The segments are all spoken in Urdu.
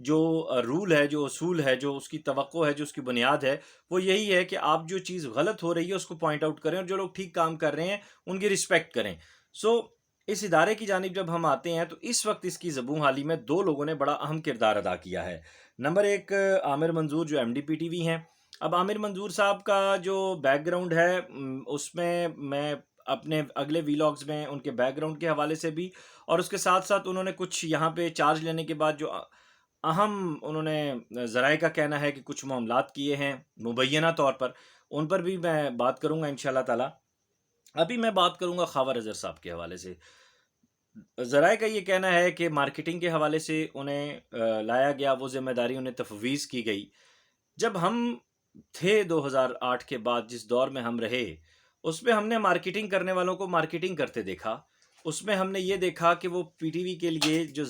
جو رول ہے، جو اصول ہے، جو اس کی توقع ہے، جو اس کی بنیاد ہے، وہ یہی ہے کہ آپ جو چیز غلط ہو رہی ہے اس کو پوائنٹ آؤٹ کریں، اور جو لوگ ٹھیک کام کر رہے ہیں ان کی رسپیکٹ کریں. سو اس ادارے کی جانب جب ہم آتے ہیں تو اس وقت اس کی زبوں حالی میں دو لوگوں نے بڑا اہم کردار ادا کیا ہے. نمبر ایک عامر منظور جو M D P T V ہیں. اب عامر منظور صاحب کا جو بیک گراؤنڈ ہے اس میں اپنے اگلے ویلاگز میں ان کے بیک گراؤنڈ کے حوالے سے بھی، اور اس کے ساتھ ساتھ انہوں نے کچھ یہاں پہ چارج لینے کے بعد جو اہم انہوں نے ذرائع کا کہنا ہے کہ کچھ معاملات کیے ہیں مبینہ طور پر، ان پر بھی میں بات کروں گا انشاءاللہ تعالی. ابھی میں بات کروں گا خاور اظہر صاحب کے حوالے سے. ذرائع کا یہ کہنا ہے کہ مارکیٹنگ کے حوالے سے انہیں لایا گیا، وہ ذمہ داری انہیں تفویض کی گئی. جب ہم تھے 2008 کے بعد جس دور میں ہم رہے، اس میں ہم نے مارکیٹنگ کرنے والوں کو مارکیٹنگ کرتے دیکھا. اس میں ہم نے یہ دیکھا کہ وہ پی ٹی وی کے لیے جو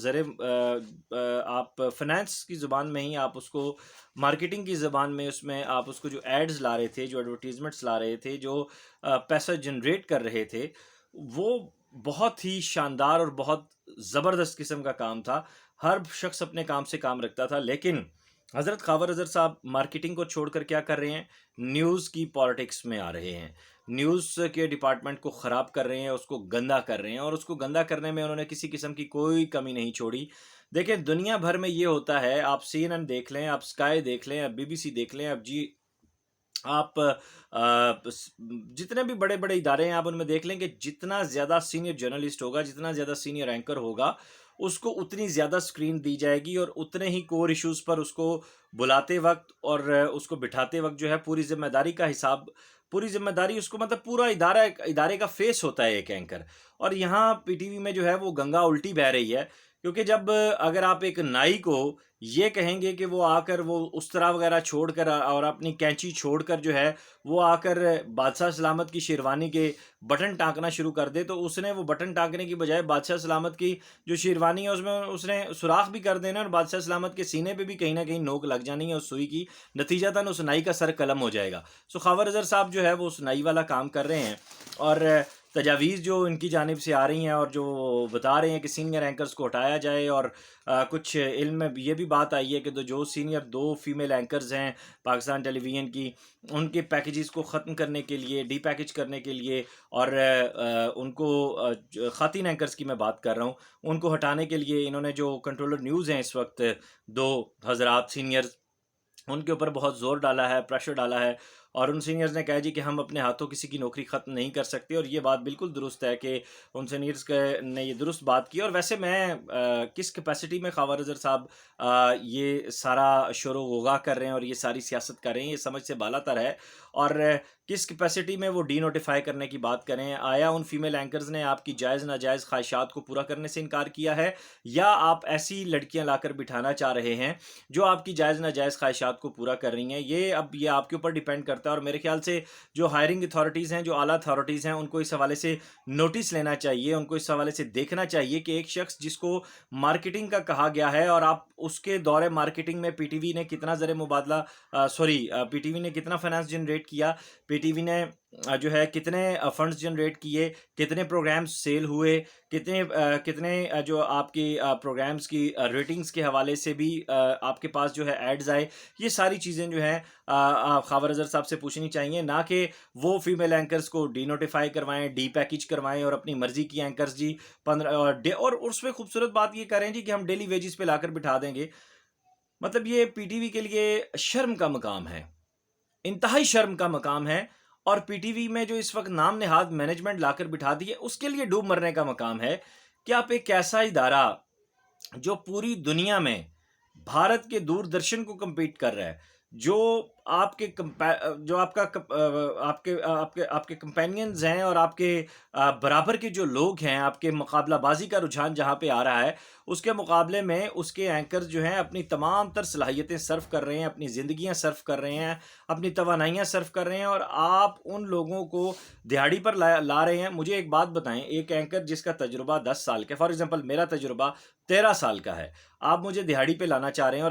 آپ فنانس کی زبان میں ہی آپ اس کو مارکیٹنگ کی زبان میں اس میں آپ اس کو جو ایڈز لا رہے تھے، جو ایڈورٹیزمنٹس لا رہے تھے، جو پیسہ جنریٹ کر رہے تھے، وہ بہت ہی شاندار اور بہت زبردست قسم کا کام تھا. ہر شخص اپنے کام سے کام رکھتا تھا، لیکن حضرت خاور اظہر صاحب مارکیٹنگ کو چھوڑ کر کیا کر رہے ہیں؟ نیوز کی پالیٹکس میں آ رہے ہیں، نیوز کے ڈپارٹمنٹ کو خراب کر رہے ہیں، اس کو گندا کر رہے ہیں، اور اس کو گندا کرنے میں انہوں نے کسی قسم کی کوئی کمی نہیں چھوڑی. دیکھیں دنیا بھر میں یہ ہوتا ہے، آپ سی این این دیکھ لیں، آپ اسکائی دیکھ لیں، آپ بی بی سی دیکھ لیں، آپ جتنے بھی بڑے بڑے ادارے ہیں آپ ان میں دیکھ لیں کہ جتنا زیادہ سینئر جرنلسٹ ہوگا، جتنا زیادہ سینئر اینکر ہوگا، اس کو اتنی زیادہ سکرین دی جائے گی، اور اتنے ہی کور ایشوز پر اس کو بلاتے وقت اور اس کو بٹھاتے وقت جو ہے پوری ذمہ داری کا حساب، پوری ذمہ داری اس کو مطلب پورا ادارے کا فیس ہوتا ہے ایک اینکر. اور یہاں پی ٹی وی میں جو ہے وہ گنگا الٹی بہہ رہی ہے، کیونکہ جب اگر آپ ایک نائی کو یہ کہیں گے کہ وہ آ کر وہ اس طرح وغیرہ چھوڑ کر اور اپنی کینچی چھوڑ کر جو ہے وہ آ کر بادشاہ سلامت کی شیروانی کے بٹن ٹانکنا شروع کر دے، تو اس نے وہ بٹن ٹانکنے کی بجائے بادشاہ سلامت کی جو شیروانی ہے اس نے سوراخ بھی کر دینا، اور بادشاہ سلامت کے سینے پہ بھی کہیں نہ کہیں نوک لگ جانی ہے اس سوئی کی، نتیجتاً اس نائی کا سر قلم ہو جائے گا. سو خاور اظہر صاحب جو ہے وہ اس نائی والا کام کر رہے ہیں، اور تجاویز جو ان کی جانب سے آ رہی ہیں اور جو بتا رہے ہیں کہ سینئر اینکرز کو ہٹایا جائے، اور کچھ علم میں یہ بھی بات آئی ہے کہ جو سینئر 2 فیمیل اینکرز ہیں پاکستان ٹیلی ویژن کی، ان کے پیکیجز کو ختم کرنے کے لیے، ڈی پیکیج کرنے کے لیے، اور ان کو خواتین اینکرز کی میں بات کر رہا ہوں، ان کو ہٹانے کے لیے انہوں نے جو کنٹرولر نیوز ہیں اس وقت 2 حضرات سینئرز، ان کے اوپر بہت زور ڈالا ہے، پریشر ڈالا ہے، اور ان سینئرز نے کہا جی کہ ہم اپنے ہاتھوں کسی کی نوکری ختم نہیں کر سکتے. اور یہ بات بالکل درست ہے کہ ان سینئرز نے یہ درست بات کی. اور ویسے میں کس کیپیسٹی میں خاور اظہر صاحب یہ سارا شور و غوغا کر رہے ہیں اور یہ ساری سیاست کر رہے ہیں، یہ سمجھ سے بالا تر ہے. اور کس کیپیسٹی میں وہ ڈی نوٹیفائی کرنے کی بات کریں؟ آیا ان فیمیل اینکرز نے آپ کی جائز ناجائز خواہشات کو پورا کرنے سے انکار کیا ہے، یا آپ ایسی لڑکیاں لا کر بٹھانا چاہ رہے ہیں جو آپ کی جائز ناجائز خواہشات کو پورا کر رہی ہیں؟ یہ آپ کے اوپر ڈیپینڈ کرتا ہے. اور میرے خیال سے جو ہائرنگ اتھارٹیز ہیں، جو اعلیٰ اتھارٹیز ہیں، ان کو اس حوالے سے نوٹس لینا چاہیے، ان کو اس حوالے سے دیکھنا چاہیے کہ ایک شخص جس کو مارکیٹنگ کا کہا گیا ہے، اور آپ اس کے دور مارکیٹنگ میں پی ٹی وی نے کتنا زر مبادلہ پی ٹی وی نے کتنا فائنانس جنریٹ کیا، پی ٹی وی نے جو ہے کتنے فنڈز جنریٹ کیے، کتنے پروگرامز سیل ہوئے، کتنے جو آپ کی پروگرامز کی ریٹنگز کے حوالے سے بھی آپ کے پاس جو ہے ایڈز آئے. یہ ساری چیزیں جو ہیں خاور اظہر صاحب سے پوچھنی چاہیے، نہ کہ وہ فیمیل اینکرز کو ڈی نوٹیفائی کروائیں، ڈی پیکیج کروائیں، اور اپنی مرضی کی اینکرز جی 15 اور اس میں خوبصورت بات یہ کریں جی کہ ہم ڈیلی ویجز پہ لا کر بٹھا دیں گے. مطلب یہ پی ٹی وی کے لیے شرم کا مقام ہے، انتہائی شرم کا مقام ہے. اور پی ٹی وی میں جو اس وقت نام نہاد مینجمنٹ لا کر بٹھا دی ہے، اس کے لیے ڈوب مرنے کا مقام ہے کہ آپ ایک ایسا ادارہ جو پوری دنیا میں بھارت کے دوردرشن کو کمپیٹ کر رہا ہے، جو آپ کے جو آپ کا آپ کے کمپینینز ہیں، اور آپ کے برابر کے جو لوگ ہیں، آپ کے مقابلہ بازی کا رجحان جہاں پہ آ رہا ہے، اس کے مقابلے میں اس کے اینکرز جو ہیں اپنی تمام تر صلاحیتیں صرف کر رہے ہیں، اپنی زندگیاں صرف کر رہے ہیں، اپنی توانائیاں صرف کر رہے ہیں، اور آپ ان لوگوں کو دہاڑی پر لا رہے ہیں. مجھے ایک بات بتائیں، ایک اینکر جس کا تجربہ 10 سال کا، فار ایگزامپل میرا تجربہ 13 سال کا ہے، آپ مجھے دہاڑی پہ لانا چاہ رہے ہیں اور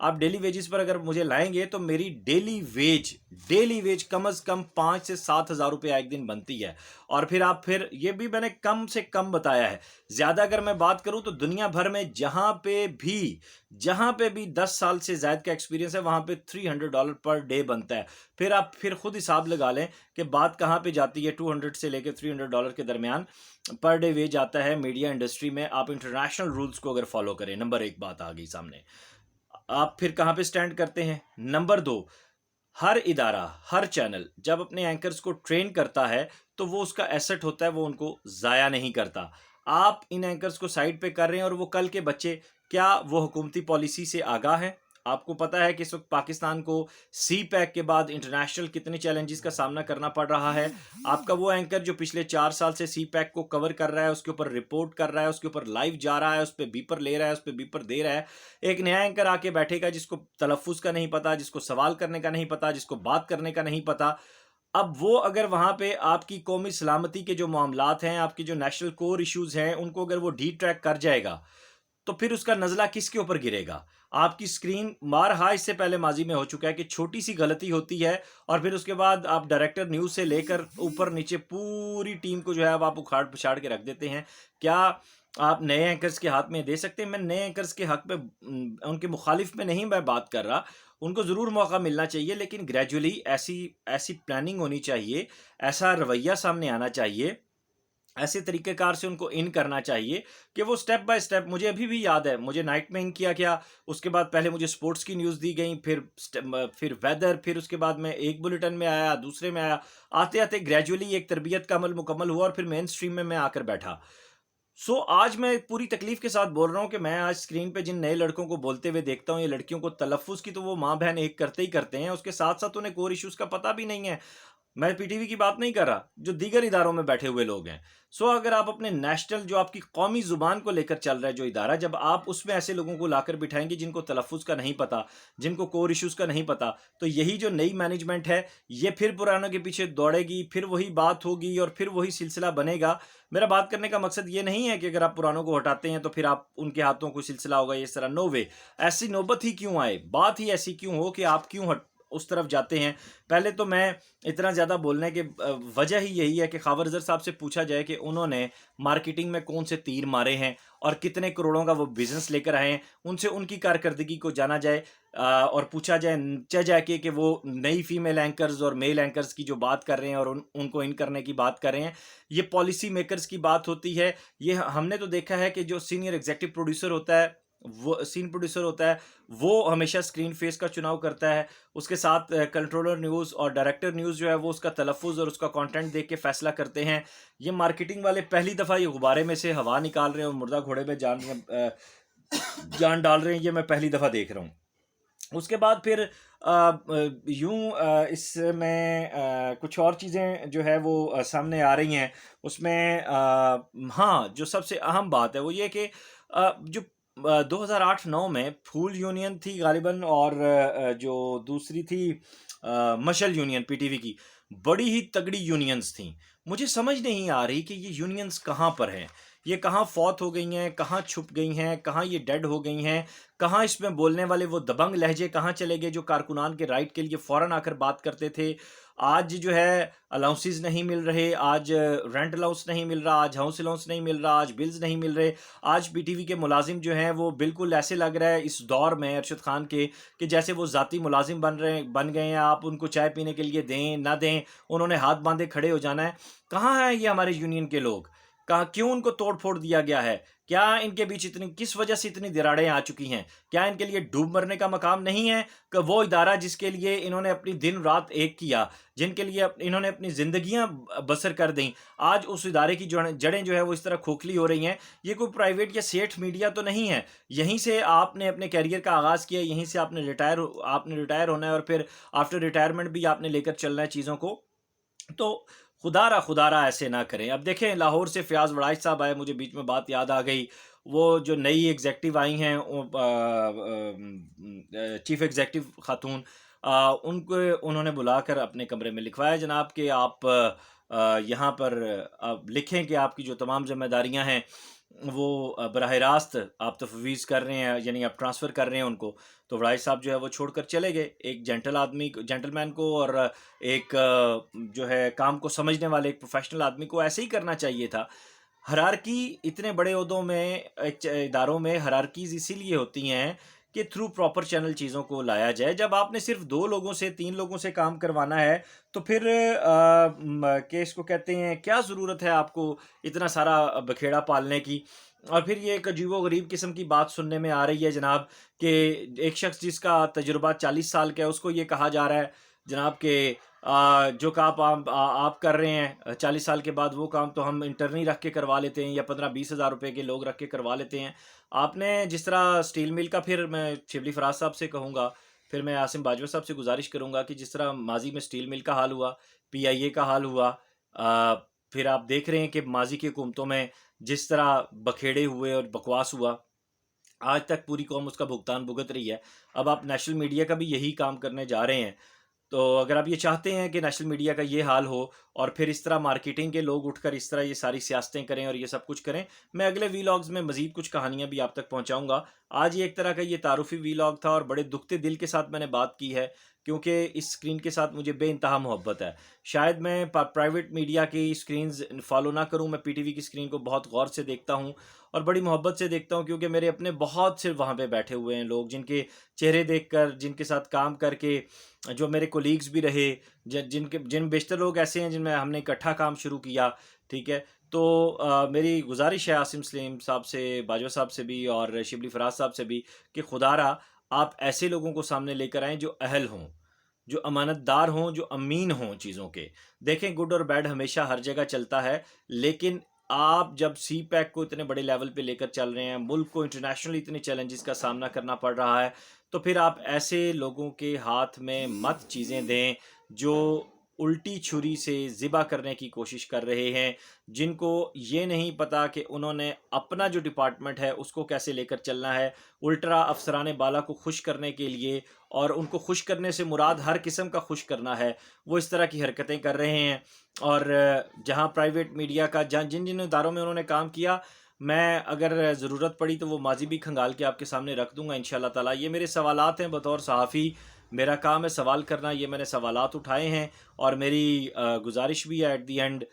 آپ ڈیلی ویجز پر اگر مجھے لائیں گے تو میری ڈیلی ویج کم از کم 5 سے 7 ہزار روپے ایک دن بنتی ہے. اور پھر یہ بھی میں نے کم سے کم بتایا ہے. زیادہ اگر میں بات کروں تو دنیا بھر میں جہاں پہ بھی 10 سال سے زائد کا ایکسپیرینس ہے وہاں پہ $300 پر ڈے بنتا ہے. پھر خود حساب لگا لیں کہ بات کہاں پہ جاتی ہے. 200 سے لے کے $300 کے درمیان پر ڈے ویج آتا ہے میڈیا انڈسٹری میں. آپ انٹرنیشنل رولز کو اگر فالو کریں. نمبر 1 بات آ گئی سامنے. آپ پھر کہاں پہ سٹینڈ کرتے ہیں. نمبر 2، ہر ادارہ، ہر چینل جب اپنے اینکرز کو ٹرین کرتا ہے تو وہ اس کا ایسٹ ہوتا ہے، وہ ان کو ضائع نہیں کرتا. آپ ان اینکرز کو سائڈ پہ کر رہے ہیں اور وہ کل کے بچے کیا وہ حکومتی پالیسی سے آگاہ ہیں؟ آپ کو پتا ہے کہ اس وقت پاکستان کو سی پیک کے بعد انٹرنیشنل کتنے چیلنجز کا سامنا کرنا پڑ رہا ہے. آپ کا وہ اینکر جو پچھلے 4 سال سے سی پیک کو کور کر رہا ہے، اس کے اوپر رپورٹ کر رہا ہے، اس کے اوپر لائیو جا رہا ہے، اس پہ بیپر لے رہا ہے، اس پہ بیپر دے رہا ہے. ایک نیا اینکر آ کے بیٹھے گا جس کو تلفظ کا نہیں پتا، جس کو سوال کرنے کا نہیں پتا، جس کو بات کرنے کا نہیں پتا. اب وہ اگر وہاں پہ آپ کی قومی سلامتی کے جو معاملات ہیں، آپ کی جو نیشنل کور ایشوز ہیں، ان کو اگر وہ ڈی ٹریک کر جائے گا تو پھر اس کا نزلہ کس کے اوپر گرے گا؟ آپ کی سکرین بارہا اس سے پہلے ماضی میں ہو چکا ہے کہ چھوٹی سی غلطی ہوتی ہے اور پھر اس کے بعد آپ ڈائریکٹر نیوز سے لے کر اوپر نیچے پوری ٹیم کو جو ہے اب آپ اکھاڑ پچھاڑ کے رکھ دیتے ہیں. کیا آپ نئے اینکرز کے ہاتھ میں دے سکتے ہیں؟ میں نئے اینکرز کے حق میں ان کے مخالف میں نہیں میں بات کر رہا. ان کو ضرور موقع ملنا چاہیے، لیکن گریجولی ایسی پلاننگ ہونی چاہیے، ایسا رویہ سامنے آنا چاہیے، ایسے طریقہ کار سے ان کو ان کرنا چاہیے کہ وہ سٹیپ بائی سٹیپ. مجھے ابھی بھی یاد ہے مجھے نائٹ میں ان کیا گیا، اس کے بعد پہلے مجھے سپورٹس کی نیوز دی گئی، پھر ویدر، پھر اس کے بعد میں ایک بلیٹن میں آیا، دوسرے میں آیا. آتے آتے گریجولی ایک تربیت کا عمل مکمل ہوا اور پھر مین سٹریم میں آ کر بیٹھا. آج میں پوری تکلیف کے ساتھ بول رہا ہوں کہ میں آج سکرین پہ جن نئے لڑکوں کو بولتے ہوئے دیکھتا ہوں، یہ لڑکیوں کو تلفظ کی تو وہ ماں بہن ایک کرتے ہی کرتے ہیں، اس کے ساتھ ساتھ انہیں کور ایشوز کا پتہ بھی نہیں ہے. میں پی ٹی وی کی بات نہیں کر رہا، جو دیگر اداروں میں بیٹھے ہوئے لوگ ہیں. اگر آپ اپنے نیشنل جو آپ کی قومی زبان کو لے کر چل رہا ہے جو ادارہ، جب آپ اس میں ایسے لوگوں کو لا کر بٹھائیں گے جن کو تلفظ کا نہیں پتا، جن کو کور ایشوز کا نہیں پتا، تو یہی جو نئی مینجمنٹ ہے یہ پھر پرانوں کے پیچھے دوڑے گی، پھر وہی بات ہوگی اور پھر وہی سلسلہ بنے گا. میرا بات کرنے کا مقصد یہ نہیں ہے کہ اگر آپ پرانوں کو ہٹاتے ہیں تو پھر آپ ان کے ہاتھوں کوئی سلسلہ ہوگا اس طرح. نو وے. ایسی نوبت ہی کیوں آئے، بات ہی ایسی کیوں ہو کہ آپ کیوں اس طرف جاتے ہیں. پہلے تو میں اتنا زیادہ بولنے کی وجہ ہی یہی ہے کہ خاور زر صاحب سے پوچھا جائے کہ انہوں نے مارکیٹنگ میں کون سے تیر مارے ہیں اور کتنے کروڑوں کا وہ بزنس لے کر آئے ہیں. ان سے ان کی کارکردگی کو جانا جائے اور پوچھا جائے کہ وہ نئی فیمیل اینکرز اور میل اینکرز کی جو بات کر رہے ہیں اور ان کو ان کرنے کی بات کر رہے ہیں، یہ پالیسی میکرز کی بات ہوتی ہے. یہ ہم نے تو دیکھا ہے کہ جو سینئر ایگزیکٹو پروڈیوسر ہوتا ہے، وہ ہمیشہ اسکرین فیس کا چناؤ کرتا ہے. اس کے ساتھ کنٹرولر نیوز اور ڈائریکٹر نیوز جو ہے وہ اس کا تلفظ اور اس کا کانٹینٹ دیکھ کے فیصلہ کرتے ہیں. یہ مارکیٹنگ والے پہلی دفعہ یہ غبارے میں سے ہوا نکال رہے ہیں اور مردہ گھوڑے میں جان ڈال رہے ہیں. یہ میں پہلی دفعہ دیکھ رہا ہوں. اس کے بعد پھر اس میں کچھ اور چیزیں جو ہے وہ سامنے آ رہی ہیں. اس میں ہاں جو سب سے اہم بات ہے وہ یہ کہ جو 2008-9 میں پھول یونین تھی غالباً اور جو دوسری تھی مشل یونین پی ٹی وی کی، بڑی ہی تگڑی یونینز تھیں. مجھے سمجھ نہیں آ رہی کہ یہ یونینز کہاں پر ہیں، یہ کہاں فوت ہو گئی ہیں، کہاں چھپ گئی ہیں، کہاں یہ ڈیڈ ہو گئی ہیں، کہاں اس میں بولنے والے وہ دبنگ لہجے کہاں چلے گئے جو کارکنان کے رائٹ کے لیے فوراً آ کر بات کرتے تھے. آج جو ہے الاؤنسز نہیں مل رہے، آج رینٹ الاؤنس نہیں مل رہا، آج ہاؤس الاؤنس نہیں مل رہا، آج بلز نہیں مل رہے. آج پی ٹی وی کے ملازم جو ہیں وہ بالکل ایسے لگ رہا ہے اس دور میں ارشد خان کے کہ جیسے وہ ذاتی ملازم بن گئے ہیں. آپ ان کو چائے پینے کے لیے دیں نہ دیں، انہوں نے ہاتھ باندھے کھڑے ہو جانا ہے. کہاں ہیں یہ ہمارے یونین کے لوگ؟ کیوں ان کو توڑ پھوڑ دیا گیا ہے؟ کیا ان کے بیچ کس وجہ سے اتنی دراڑیں آ چکی ہیں؟ کیا ان کے لیے ڈوب مرنے کا مقام نہیں ہے کہ وہ ادارہ جس کے لیے انہوں نے اپنی دن رات ایک کیا، جن کے لیے انہوں نے اپنی زندگیاں بسر کر دیں، آج اس ادارے کی جڑیں جو ہے وہ اس طرح کھوکھلی ہو رہی ہیں؟ یہ کوئی پرائیویٹ یا سیٹ میڈیا تو نہیں ہے. یہیں سے آپ نے اپنے کیریئر کا آغاز کیا، یہیں سے آپ نے ریٹائر ہونا ہے اور پھر آفٹر ریٹائرمنٹ بھی آپ نے لے کر چلنا ہے چیزوں کو. تو خدا را ایسے نہ کریں. اب دیکھیں لاہور سے فیاض وڑائچ صاحب آئے، مجھے بیچ میں بات یاد آ گئی. وہ جو نئی ایگزیکٹو آئی ہیں چیف ایگزیکٹو خاتون، انہوں نے بلا کر اپنے کمرے میں لکھوایا جناب کہ آپ یہاں پر لکھیں کہ آپ کی جو تمام ذمہ داریاں ہیں وہ براہ راست آپ تفویض کر رہے ہیں، یعنی آپ ٹرانسفر کر رہے ہیں ان کو، تو وڑائی صاحب جو ہے وہ چھوڑ کر چلے گئے ایک جینٹل مین کو، اور ایک جو ہے کام کو سمجھنے والے ایک پروفیشنل آدمی کو ایسے ہی کرنا چاہیے تھا۔ ہرارکی اتنے بڑے عہدوں میں، اداروں میں ہرارکیز اسی لیے ہوتی ہیں کہ تھرو پراپر چینل چیزوں کو لایا جائے۔ جب آپ نے صرف 2 لوگوں سے 3 لوگوں سے کام کروانا ہے تو پھر کیس کو کہتے ہیں کیا ضرورت ہے آپ کو اتنا سارا بکھیڑا پالنے کی؟ اور پھر یہ ایک عجیب و غریب قسم کی بات سننے میں آ رہی ہے جناب، کہ ایک شخص جس کا تجربہ 40 سال کا ہے اس کو یہ کہا جا رہا ہے جناب کہ جو کام آپ کر رہے ہیں 40 سال کے بعد، وہ کام تو ہم انٹرنی رکھ کے کروا لیتے ہیں، یا 15-20 ہزار روپے کے لوگ رکھ کے کروا لیتے ہیں۔ آپ نے جس طرح اسٹیل مل کا، پھر میں شبلی فراز صاحب سے کہوں گا، پھر میں عاصم باجوہ صاحب سے گزارش کروں گا کہ جس طرح ماضی میں اسٹیل مل کا حال ہوا، پی آئی اے کا حال ہوا، پھر آپ دیکھ رہے ہیں کہ ماضی کی حکومتوں میں جس طرح بکھیڑے ہوئے اور بکواس ہوا، آج تک پوری قوم اس کا بھگتان بھگت رہی ہے۔ اب آپ نیشنل میڈیا کا بھی یہی کام کرنے جا رہے ہیں، تو اگر آپ یہ چاہتے ہیں کہ نیشنل میڈیا کا یہ حال ہو اور پھر اس طرح مارکیٹنگ کے لوگ اٹھ کر اس طرح یہ ساری سیاستیں کریں اور یہ سب کچھ کریں، میں اگلے ویلاگز میں مزید کچھ کہانیاں بھی آپ تک پہنچاؤں گا۔ آج یہ ایک طرح کا یہ تعارفی ویلاگ تھا، اور بڑے دکھتے دل کے ساتھ میں نے بات کی ہے، کیونکہ اس اسکرین کے ساتھ مجھے بے انتہا محبت ہے۔ شاید میں پرائیویٹ میڈیا کی اسکرینز فالو نہ کروں، میں پی ٹی وی کی اسکرین کو بہت غور سے دیکھتا ہوں اور بڑی محبت سے دیکھتا ہوں، کیونکہ میرے اپنے بہت سے وہاں پہ بیٹھے ہوئے ہیں لوگ، جن کے چہرے دیکھ کر، جن کے ساتھ کام کر کے، جو میرے کولیگز بھی رہے، جن بیشتر لوگ ایسے ہیں جن میں ہم نے اکٹھا کام شروع کیا، ٹھیک ہے۔ تو میری گزارش ہے عاصم سلیم صاحب سے، باجوہ صاحب سے بھی، اور شبلی فراز صاحب سے بھی، کہ خدا را آپ ایسے لوگوں کو سامنے لے کر آئیں جو اہل ہوں، جو امانت دار ہوں، جو امین ہوں چیزوں کے۔ دیکھیں، گڈ اور بیڈ ہمیشہ ہر جگہ چلتا ہے، لیکن آپ جب سی پیک کو اتنے بڑے لیول پہ لے کر چل رہے ہیں، ملک کو انٹرنیشنلی اتنے چیلنجز کا سامنا کرنا پڑ رہا ہے، تو پھر آپ ایسے لوگوں کے ہاتھ میں مت چیزیں دیں جو الٹی چھری سے ذبح کرنے کی کوشش کر رہے ہیں، جن کو یہ نہیں پتا کہ انہوں نے اپنا جو ڈپارٹمنٹ ہے اس کو کیسے لے کر چلنا ہے، الٹرا افسران بالا کو خوش کرنے کے لیے، اور ان کو خوش کرنے سے مراد ہر قسم کا خوش کرنا ہے، وہ اس طرح کی حرکتیں کر رہے ہیں۔ اور جہاں پرائیویٹ میڈیا کا جن جن اداروں میں انہوں نے کام کیا، میں اگر ضرورت پڑی تو وہ ماضی بھی کھنگال کے آپ کے سامنے رکھ دوں گا انشاءاللہ تعالیٰ۔ یہ میرے سوالات ہیں بطور صحافی، میرا کام ہے سوال کرنا، یہ میں نے سوالات اٹھائے ہیں، اور میری گزارش بھی ہے ایٹ دی اینڈ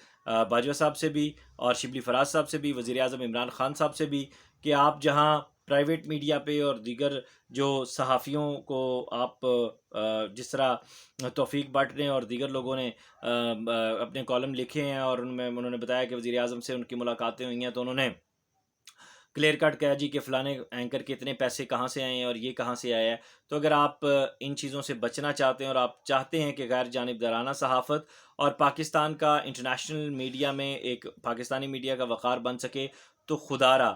باجوہ صاحب سے بھی، اور شبلی فراز صاحب سے بھی، وزیر اعظم عمران خان صاحب سے بھی، کہ آپ جہاں پرائیویٹ میڈیا پہ اور دیگر جو صحافیوں کو آپ جس طرح توفیق بٹ نے اور دیگر لوگوں نے اپنے کالم لکھے ہیں، اور ان میں انہوں نے بتایا کہ وزیر اعظم سے ان کی ملاقاتیں ہوئی ہیں، تو انہوں نے کلیئر کٹ کہا جی کہ فلانے اینکر کے اتنے پیسے کہاں سے آئے ہیں اور یہ کہاں سے آیا ہے۔ تو اگر آپ ان چیزوں سے بچنا چاہتے ہیں اور آپ چاہتے ہیں کہ غیر جانبدارانہ صحافت اور پاکستان کا انٹرنیشنل میڈیا میں ایک پاکستانی میڈیا کا وقار بن سکے، تو خدارا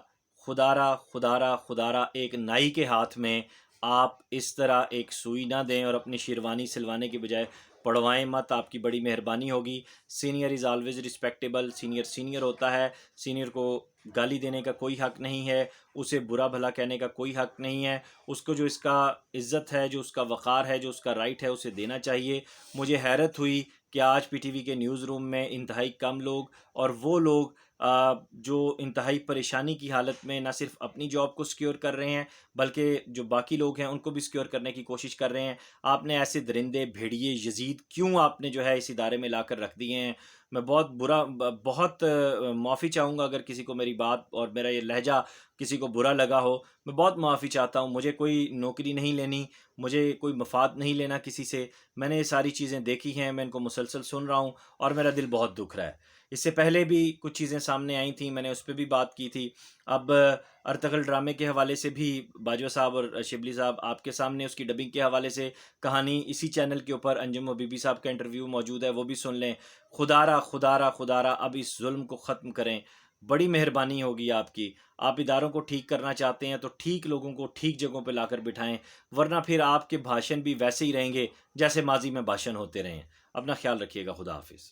ایک نائی کے ہاتھ میں آپ اس طرح ایک سوئی نہ دیں، اور اپنی شیروانی سلوانے کے بجائے پڑھوائیں مت، آپ کی بڑی مہربانی ہوگی۔ Senior is always respectable, senior ہوتا ہے، سینئر کو گالی دینے کا کوئی حق نہیں ہے، اسے برا بھلا کہنے کا کوئی حق نہیں ہے، اس کو جو اس کا عزت ہے، جو اس کا وقار ہے، جو اس کا رائٹ ہے، اسے دینا چاہیے۔ مجھے حیرت ہوئی کہ آج پی ٹی وی کے نیوز روم میں انتہائی کم لوگ، اور وہ لوگ جو انتہائی پریشانی کی حالت میں نہ صرف اپنی جاب کو سیکیور کر رہے ہیں، بلکہ جو باقی لوگ ہیں ان کو بھی سیکیور کرنے کی کوشش کر رہے ہیں۔ آپ نے ایسے درندے، بھیڑیے، یزید کیوں آپ نے جو ہے اس ادارے میں لا کر رکھ دیے ہیں؟ میں بہت معافی چاہوں گا اگر کسی کو میری بات اور میرا یہ لہجہ کسی کو برا لگا ہو، میں بہت معافی چاہتا ہوں۔ مجھے کوئی نوکری نہیں لینی، مجھے کوئی مفاد نہیں لینا کسی سے، میں نے یہ ساری چیزیں دیکھی ہیں، میں ان کو مسلسل سن رہا ہوں، اور میرا دل بہت دکھ رہا ہے۔ اس سے پہلے بھی کچھ چیزیں سامنے آئی تھیں، میں نے اس پہ بھی بات کی تھی۔ اب ارطغرل ڈرامے کے حوالے سے بھی باجوہ صاحب اور شبلی صاحب آپ کے سامنے اس کی ڈبنگ کے حوالے سے کہانی اسی چینل کے اوپر انجم و بی بی صاحب کا انٹرویو موجود ہے، وہ بھی سن لیں۔ خدارا اب اس ظلم کو ختم کریں، بڑی مہربانی ہوگی آپ کی۔ آپ اداروں کو ٹھیک کرنا چاہتے ہیں تو ٹھیک لوگوں کو ٹھیک جگہوں پہ لا کر بٹھائیں، ورنہ پھر آپ کے بھاشن بھی ویسے ہی رہیں گے جیسے ماضی میں بھاشن ہوتے رہے ہیں۔ اپنا خیال رکھیے گا، خدا حافظ۔